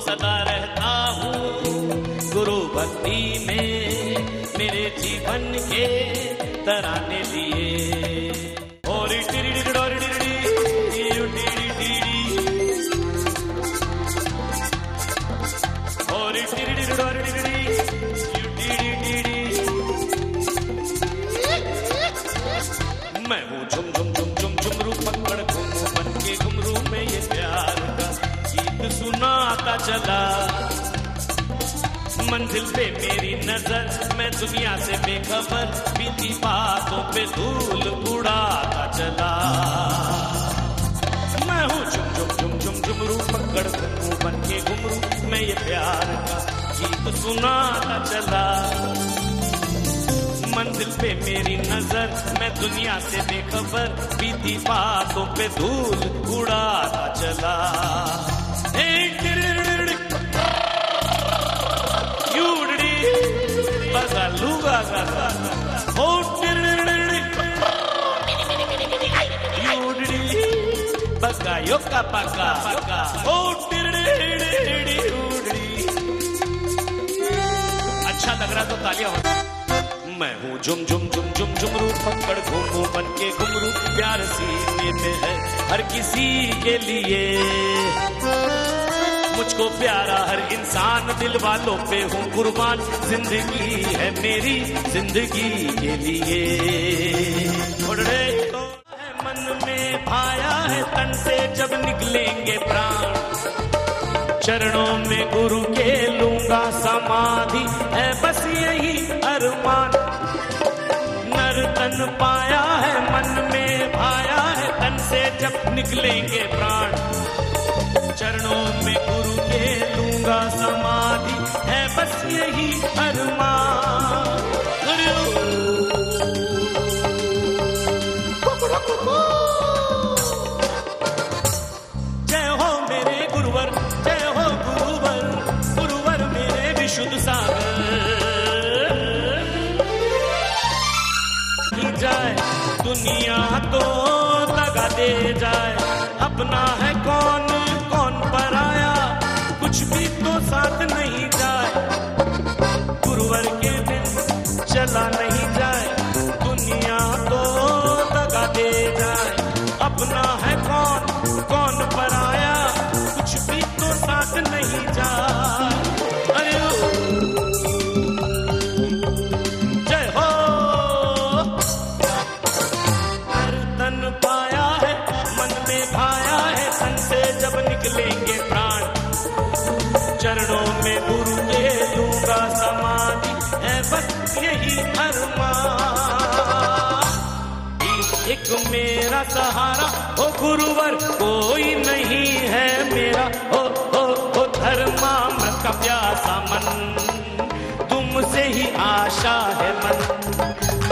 [SPEAKER 6] सदा रहता हूँ गुरु भक्ति में, मेरे जीवन के तराने लिए। और मैं हूँ झुम झुम झुम झुम झुमरू पकड़ घूमू बन के घुमरू में, ये प्यार का गीत सुनाता चला। मंजिल पे मेरी नजर, मैं दुनिया से बेखबर, बीती बातों पे धूल उड़ाता चला। मैं हूँ झुम झुम झुम झुम झुमरू पकड़ घूमू बन के घुमरू, मैं ये प्यार का गीत सुनाता चला। मंजिल पे मेरी नजर, मैं दुनिया से बेखबर, बीती बातों पे धूल उड़ाता चला। लूगा पका योका पका अच्छा लग रहा तो तालियां हो। मैं हूँ झुम झुम झुम झुम झुमरू पकड़ घूमू बन के घुमरू, प्यार सीने में है हर किसी के लिए। मुझको प्यारा हर इंसान, दिल वालों पे हूँ कुर्बान, जिंदगी है मेरी जिंदगी के लिए। मन में भाया है तन से जब निकलेंगे प्राण। चरणों में गुरु के लूंगा समाधि, है बस यही अरमान। नर तन पाया है मन में भाया है, तन से जब निकलेंगे प्राण। चरणों में गुरु के लूंगा समाधि, है बस यही अरमान। जय हो मेरे गुरुवर, जय हो गुरुवर, गुरुवर मेरे विशुद्ध सागर। की जाए दुनिया तो दगा दे जाए, अपना है कौन कौन पराया, कुछ भी तो साथ नहीं जाए। गुरुवर के बिन चला नहीं जाए, दुनिया तो दगा दे जाए, अपना है कौन कौन पराया, कुछ भी तो साथ नहीं जाए। अरे जय हो। हर तन पाया है मन में भाया है, तन से जब निकलेंगे प्राण। चरणों में गुरु के लूंगा समाधि, है बस यही अरमान। एक मेरा सहारा हो गुरुवर, कोई नहीं है मेरा। ओ धर्मामृत का प्यासा मन, तुमसे ही आशा है मन।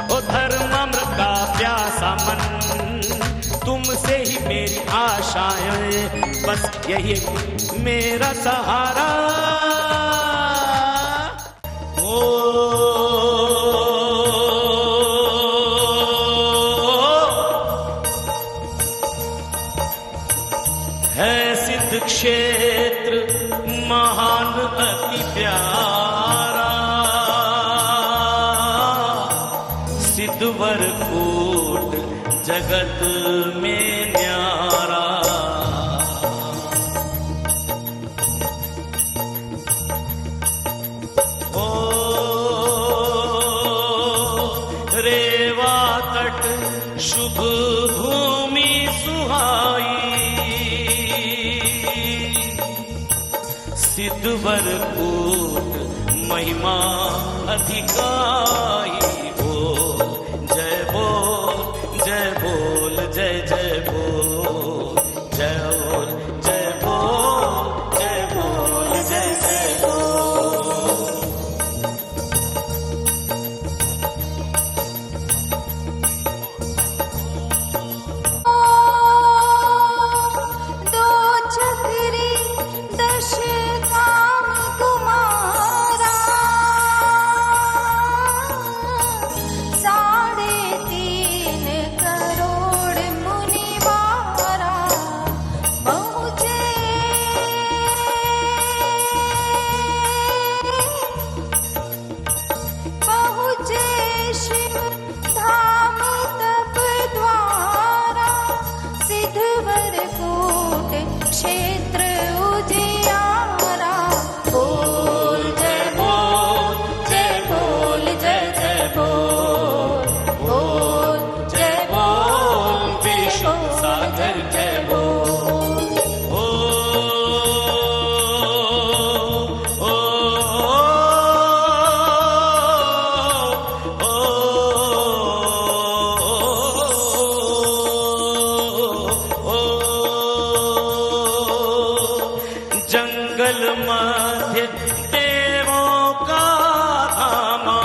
[SPEAKER 6] ओ धर्मामृत का प्यासा मन, तुमसे ही मेरी आशाएं, बस यही मेरा सहारा। है सिद्ध क्षेत्र महान अति प्यारा, सिद्धवर कूट जगत में न्यारा। ओ रेवा तट शुभ भूमि सुहाई, सिद्धवर कूट महिमा अधिकाई। बोल जय बोल जय बोल जय जय बोल, जय बोल जय बोल जय बोल जय जय बोल।
[SPEAKER 12] दो चक्री दश काम कुमारा, 3.5 करोड़ मुनिवारा। पहुँचे शिव धाम तप द्वारा, सिद्धवर कूट क्षेत्र उजियारा। बोल जय बोल जय बोल जय जय बोल, बोल जय बोल विष्णु सागर जय बोल।
[SPEAKER 6] ओ ओ जंगल मध्य देवों का धामा,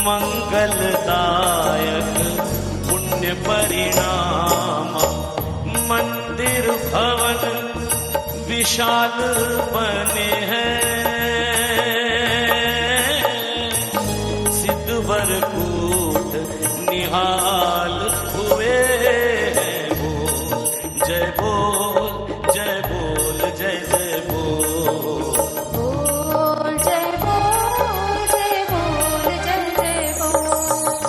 [SPEAKER 6] मंगलदायक पुण्य परिणाम। मंदिर भवन विशाल बने हैं, सिद्धवर कूट निहाल हुए हैं। बोल जय बोल जय जय बोल।
[SPEAKER 12] बोल जय बोल जय बोल जय जय बोल।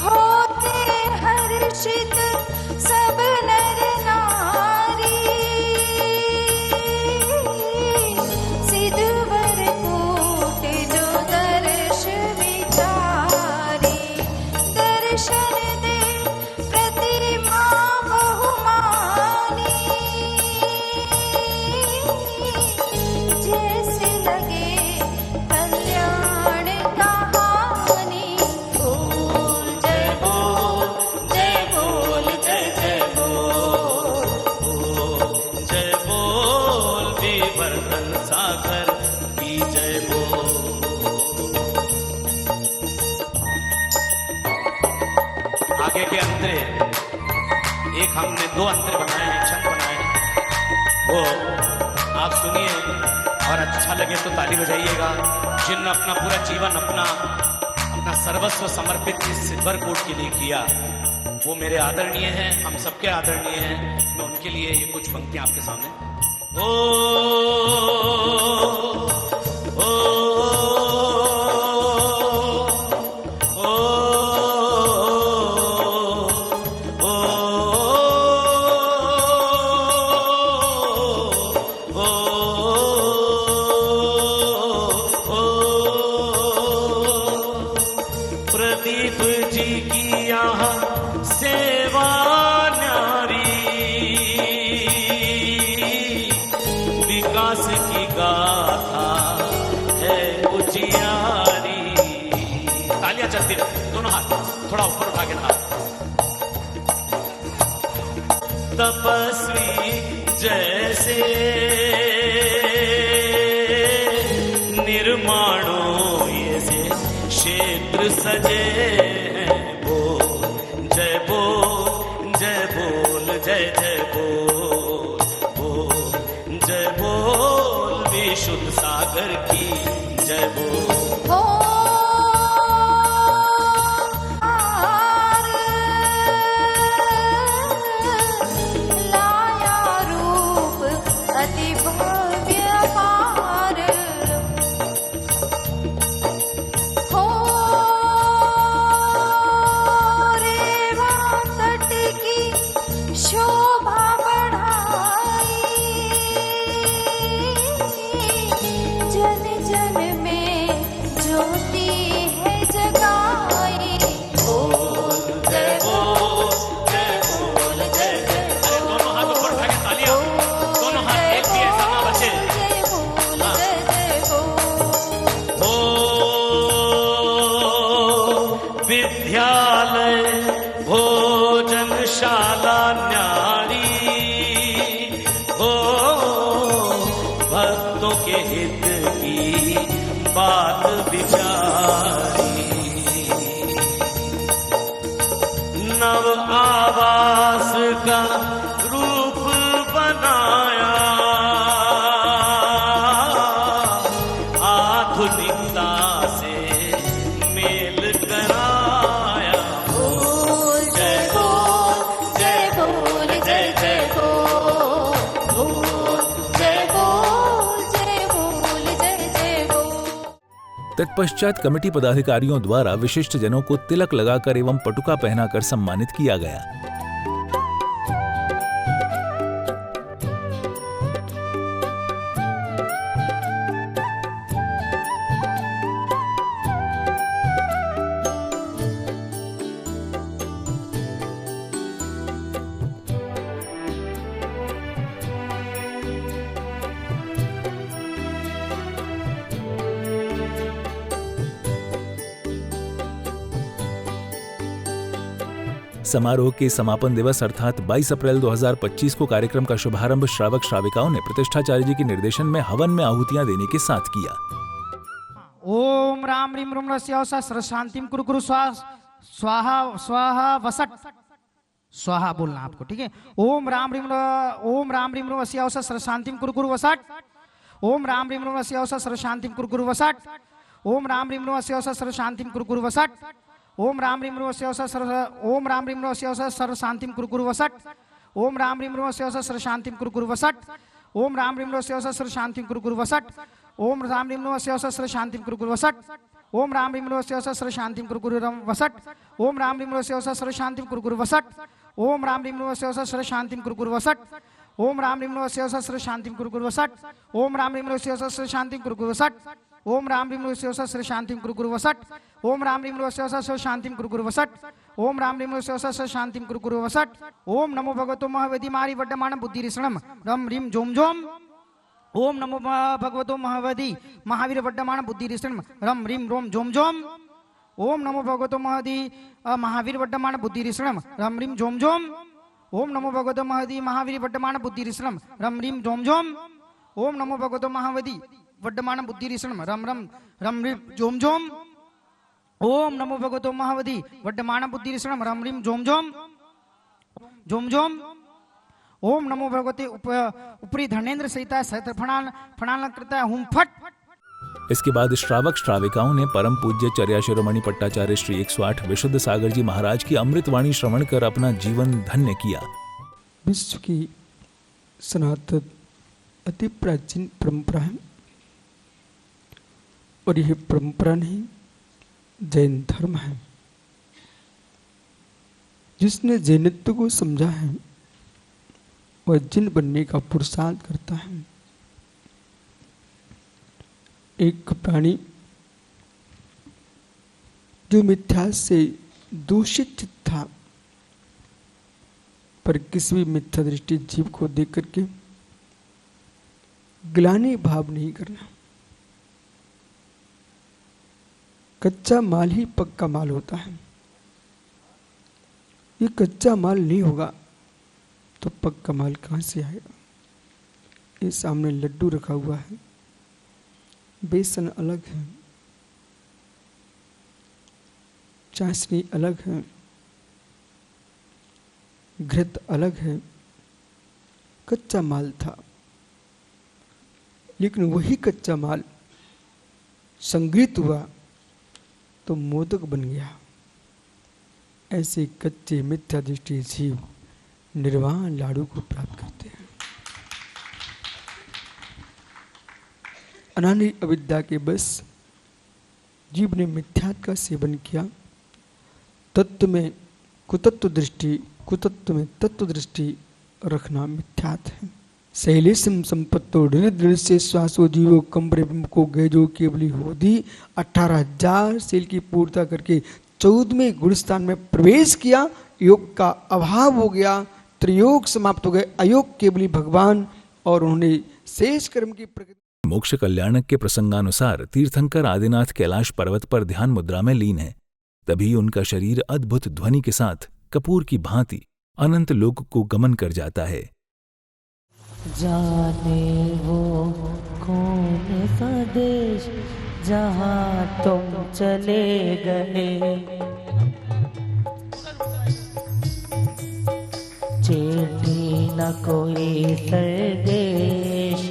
[SPEAKER 12] होते हर्षित सब नर नारी,
[SPEAKER 6] एक हमने 2 अंतर बनाए हैं, छंद बनाए हैं, वो आप सुनिए और अच्छा लगे तो ताली बजाइएगा। जिन्होंने अपना पूरा जीवन अपना सर्वस्व समर्पित इस सिद्धवर कोट के लिए किया, वो मेरे आदरणीय हैं, हम सबके आदरणीय हैं। मैं उनके लिए ये कुछ पंक्तियां आपके सामने। ओ, ओ, प्रदीप जी की यहाँ सेवा न्यारी, विकास की गाथा है उजियारी। तालियां चलती रहे, दोनों हाथ थोड़ा ऊपर उठा के हाथ। तपस्वी जैसे निर्माणों ये से क्षेत्र सजे हैं, बोल जय बोल जय बोल जय जय बोल, बोल जय बोल विशुद्ध सागर की जय बोल।
[SPEAKER 12] लाया रूप अति भव्य पार, हो रेवा तट की शोभा बढ़ाई, जन जन में ज्योति है जगाई। बोल जय बोल जय बोल जय जय
[SPEAKER 6] अरे दोनों हाथ ऊपर उठा के तालियां, दोनों हाथ एक भी ऐसा ना बचे।
[SPEAKER 12] जय बोल जय जय बोल।
[SPEAKER 6] ओ विद्यालय भोजनशाला न्यारी, हो भक्तों के हित की बात विचारी। नव आवास का रूप बनाया, आधुनिकता से मेल कराया।
[SPEAKER 12] बोल जय बोल जय बोल जय जय बोल, बोल जय बोल जय बोल जय जय बोल।
[SPEAKER 3] तत्पश्चात कमेटी पदाधिकारियों द्वारा विशिष्ट जनों को तिलक लगाकर एवं पटुका पहनाकर सम्मानित किया गया। समारोह के समापन दिवस अर्थात 22 अप्रैल 2025 को कार्यक्रम का शुभारंभ श्रावक श्राविकाओं ने प्रतिष्ठाचार्य जी के निर्देशन में हवन में आहुतियां देने के साथ किया।
[SPEAKER 10] ओम राम रीम रूम रस्यावसा शांतिम कुरु कुरु स्वाहा स्वाहा वसट, स्वाहा बोलना आपको, ठीक है। ओम राम रीम रूम रस्यावसा शांतिम कुरु कुरु वसट, ओम राम रीम रूम रस्यावसा शांतिम कुरु कुरु वसट, ओम राम रीम रूम रस्यावसा शांतिम कुरु कुरु वसट, ओम राम रीम रूम रस्यावसा शांतिम कुरु कुरु वसट, ओम राम रीम रूम रस्यावसा शांतिम कुरु कुरु वसट, ओम राम रीम रूम रस्यावसा शांतिम कुरु कुरु वसट, ओम राम रीम रूम रस्यावसा शांतिम कुरु कुरु वसट, ओम राम रीम रूम रस्यावसा शांतिम कुरु कुरु वसट, ओम राम रीम रूम रस्यावसा शांतिम कुरु कुरु वसट, ओम राम रीम रूम रस्यावसा शांतिम कुरु कुरु वसट, ओम राम रीम रूम रस्यावसा शांतिम कुरु कुरु वसट, ओम राम रीम रूम रस्यावसा शांतिम कुरु कुरु वसट, ओम राम रीम रस्यावसा शांतिम कुरु कुरु वसट, ओम राम रीम रस्यावसा शांतिम कुरु कुरु वसट, ओम राम रीम रस्यावसा शांतिम कुरु कुरु वसट, ओम नमो भगवतो महावेदी मारी वड्डमान बुद्धिरिषणम रम रीम जोम जोम, ओम नमो भगवतो महावेदी महावीर वड्डमान बुद्धिरिषणम रम रीम रोम जोम जोम, ओम नमो भगवतो महावीर वड्डमान बुद्धिरिषणम रम रीम जोम जोम, ओम नमो भगवतो महावीर वड्डमान बुद्धिरिषणम रम रीम जोम जोम, ओम नमो भगवतो महावेदी वड्डमान बुद्धिरिषणम रम रम रम रीम जोम जोम, ओम नमो भगवतो महावेदी वड्डमान बुद्धिरिषणम रम रीम जोम जोम, झोम झोम। ओम नमो भगवते उपरी धर्मेंद्र सहिता सहस्त्र फणान कृता हुम फट।
[SPEAKER 3] इसके बाद श्रावक श्राविकाओं ने परम पूज्य चर्या शिरोमणि पट्टाचार्य श्री 108 विशुद्ध सागर जी महाराज की अमृतवाणी श्रवण कर अपना जीवन धन्य किया।
[SPEAKER 4] विश्व की सनातन अति प्राचीन परंपरा है और यह परंपरा नहीं जैन धर्म है। जिसने जैनित्व को समझा है वह जिन बनने का पुरुषार्थ करता है। एक प्राणी जो मिथ्या से दूषित था, पर किसी भी मिथ्या दृष्टि जीव को देख करके ग्लानि भाव नहीं करना। कच्चा माल ही पक्का माल होता है। ये कच्चा माल नहीं होगा तो पक्का माल कहाँ से आएगा। ये सामने लड्डू रखा हुआ है, बेसन अलग है, चाशनी अलग है, घृत अलग है, कच्चा माल था। लेकिन वही कच्चा माल संग्रहित हुआ तो मोदक बन गया। ऐसे कच्चे मिथ्या दृष्टि जीव निर्वाण लाडू को प्राप्त करते हैं। अनादि अविद्या के बस जीव ने मिथ्यात्व का सेवन किया। तत्व में कुतत्व दृष्टि, कुतत्व में तत्व दृष्टि रखना मिथ्यात्व है। शैलेशम संपत्तो दृढ़ से श्वासो जीवो कंबरे को गए जो केवली होदी 18,000 सेल की पूर्णता करके 14वें गुणस्थान में प्रवेश किया। योग का अभाव हो गया, त्रियोग समाप्त हो गए, अयोग केवली भगवान और उन्होंने शेष कर्म की प्रकृति।
[SPEAKER 3] मोक्ष कल्याणक के प्रसंगानुसार तीर्थंकर आदिनाथ कैलाश पर्वत पर ध्यान मुद्रा में लीन है। तभी उनका शरीर अद्भुत ध्वनि के साथ कपूर की भांति अनंत लोक को गमन कर जाता है।
[SPEAKER 8] जाने वो कौन सा देश जहाँ तुम चले गए, चिट्ठी न कोई संदेश।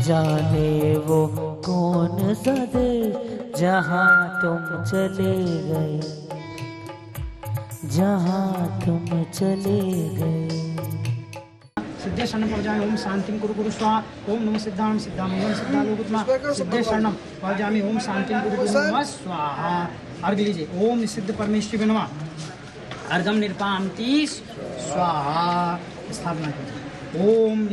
[SPEAKER 8] जाने वो कौन सा देश जहाँ तुम चले गए, जहाँ तुम चले गए।
[SPEAKER 10] सिद्धे शरणम पहुँचामी ओम शांतिं कुरु कुरु स्वाहा। ओम नमः सिद्धां सिद्धामंगलं सिद्धालोकुत्मा। सिद्धे शरणम पहुँचामी ओम शांतिं कुरु कुरु नमः स्वाहा। अर्घ लीजिए। ओम सिद्ध परमेश्वरी नमः। अर्घम निर्पामति स्वाहा। स्थापना कीजिए। ओम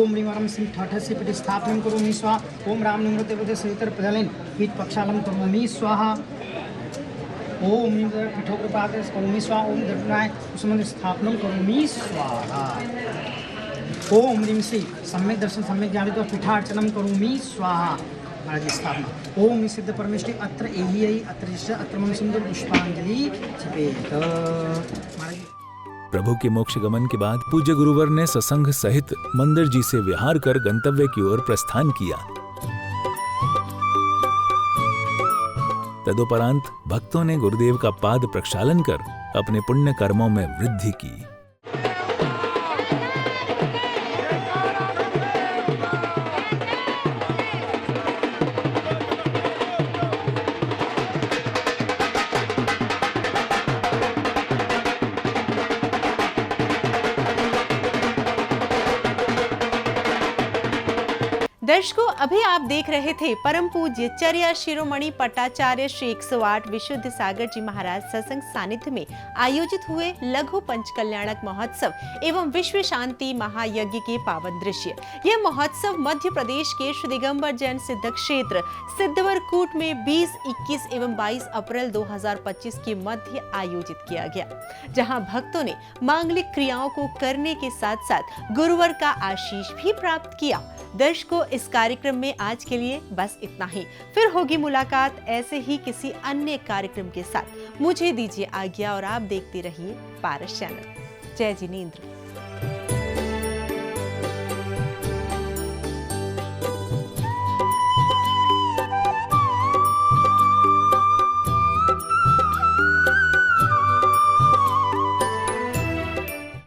[SPEAKER 10] ह्रीं वरम सिंह ठाठस्य प्रतिस्थापनं करोमि स्वाहा। ओम राम निमृते पदे सहितर प्रजलेन पीठ प्रक्षालन करोमि स्वाहा। ओम पीठोपपादे करोमि स्वाहा। ओम दर्पणाय कुसुमं स्थापनं करोमि स्वाहा। ओम ह्रीं श्री सम्यक दर्शन सम्यक ज्ञानित पीठार्चनं करोमि स्वाहा। स्थापना। ओम सिद्ध परमेश्वरी अत्र एहि अत्र अत्र मम सुंदर पुष्पांजलि छिपेत।
[SPEAKER 3] प्रभु के मोक्ष गमन के बाद पूज्य गुरुवर ने सत्संग सहित मंदिर जी से विहार कर गंतव्य की ओर प्रस्थान किया। तदुपरांत भक्तों ने गुरुदेव का पाद प्रक्षालन कर अपने पुण्य कर्मों में वृद्धि की।
[SPEAKER 1] दर्शकों, अभी आप देख रहे थे परम पूज्य चर्या शिरोमणि पट्टाचार्य श्री 108 विशुद्ध सागर जी महाराज सत्संग सानिध्य में आयोजित हुए लघु पंचकल्याणक महोत्सव एवं विश्व शांति महायज्ञ के पावन दृश्य। यह महोत्सव मध्य प्रदेश के श्री दिगंबर जैन सिद्ध क्षेत्र सिद्धवरकूट में 20, 21 एवं 22 अप्रैल 2025 के मध्य आयोजित किया गया, जहां भक्तों ने मांगलिक क्रियाओं को करने के साथ साथ गुरुवर का आशीष भी प्राप्त किया। दर्शकों, इस कार्यक्रम में आज के लिए बस इतना ही। फिर होगी मुलाकात ऐसे ही किसी अन्य कार्यक्रम के साथ। मुझे दीजिए आज्ञा और आप देखते रहिए पारस चैनल। जय जिनेंद्र।